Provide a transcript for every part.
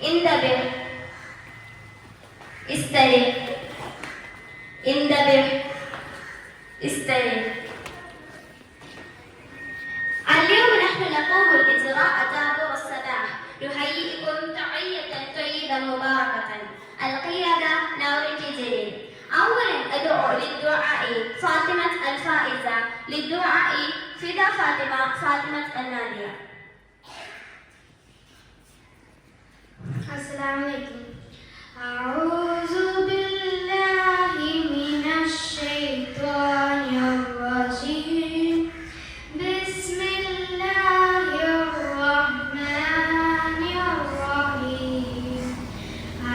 انتبه استرح انتبه استرح. اليوم نحن نقوم بالإجراء طابور الصباح نهيئكم تحية طيبة مباركة. القيادة نورتي جليل. أولا أدعو للدعاء فاطمة الفائزة للدعاء فدا فاطمة النادية. السلام عليكم. أعوذ بالله من الشيطان الرجيم. بسم الله الرحمن الرحيم.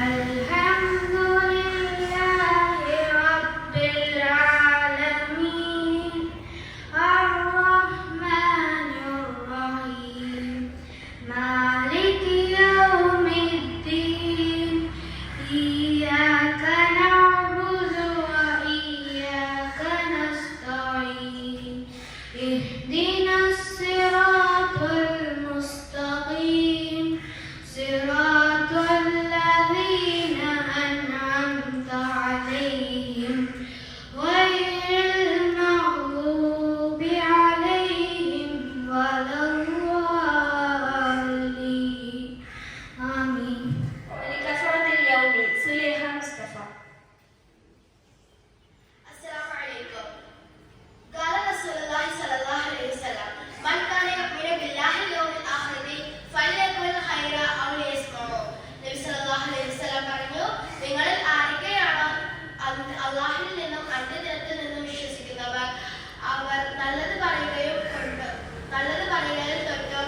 الحمد لله رب العالمين الرحمن الرحيم مالك يوم الدين إياك نعبد وإياك نستعين اهدنا الصراط المستقيم صراط الذين أنعمت عليهم غير المغضوب عليهم ولا الضالين آمين. ولكثرة اليوم سليحة مصطفى. السلام عليكم. قال رسول الله صلى الله عليه وسلم من كان يؤمن بالله واليوم الآخر فليقل خيرا أو ليصمت. നബി സല്ലല്ലാഹു അലൈഹി വസല്ലം പറഞ്ഞു, നിങ്ങളിൽ ആരൊക്കെയാണോ അല്ലാഹുവിൽ നിന്നും അന്ത്യദിനത്തിൽ നിന്നും വിശ്വസിക്കുന്നവർ അവർ നല്ലത് പറയുകയും തൊട്ടും.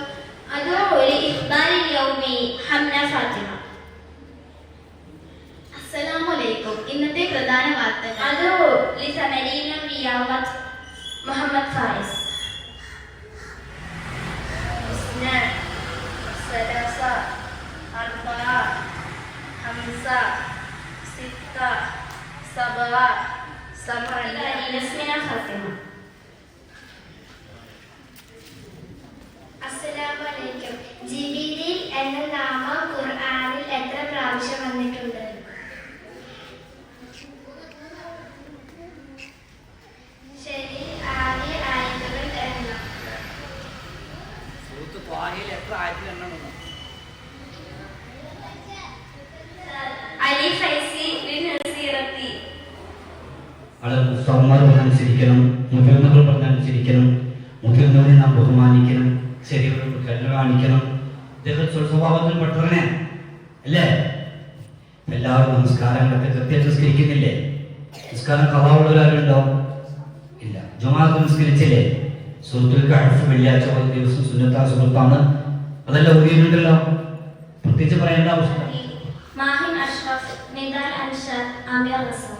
أدعو لإخبار اليوم حمنا فاطمة. അസ്സലാമു അലൈക്കും. ഇന്നത്തെ പ്രധാന വാർത്തകൾ. أدعو لثمانين رياضة محمد فارس. اثنان ثلاثة أربعة خمسة ستة سبعة ثمانية. اسمنا فاطمة. അസ്സലാമു അലൈക്കും. ജിബിരിൽ എന്ന നാമം ഖുർആനിൽ എത്ര പ്രാവശ്യം വന്നിട്ടുണ്ട്? ശരി. ആദ്യ ആയത്തുകൾ എണ്ണം. സൂറത്ത് ത്വാഹയിൽ എത്ര ആയത്തിൽ എണ്ണണമെന്ന്? علي فيسي للنصيرتي. അത് ഉസ്താദ്മാർ പറഞ്ഞനുസരിക്കണം, മുതിർന്നവർ പറഞ്ഞനുസരിക്കണം, മുതിർന്നവരെ നാം ബഹുമാനിക്കണം, ചെറിയവർക്ക് കരുണ കാണിക്കണം. ഇതൊക്കെ സ്വഭാവത്തിൽ പെട്ടവനെ അല്ലേ? എല്ലാവരും നമസ്കാരങ്ങളൊക്കെ കൃത്യമായിട്ട് നിസ്കരിക്കുന്നില്ലേ? നിസ്കാരം ഖളാവുള്ളവരാരുണ്ടോ? ഇല്ല. ജുമാഅത്ത് നിസ്കരിച്ചില്ലേ? സൂറത്തുൽ കഹ്ഫ് വെള്ളിയാഴ്ച ദിവസം സുന്നത്താണ്. അതെല്ലാം ഓതിയിട്ടുണ്ടല്ലോ, പ്രത്യേകിച്ച് പറയേണ്ട ആവശ്യമില്ല. ماهن أشرف نضال أنشاد عامر رسول.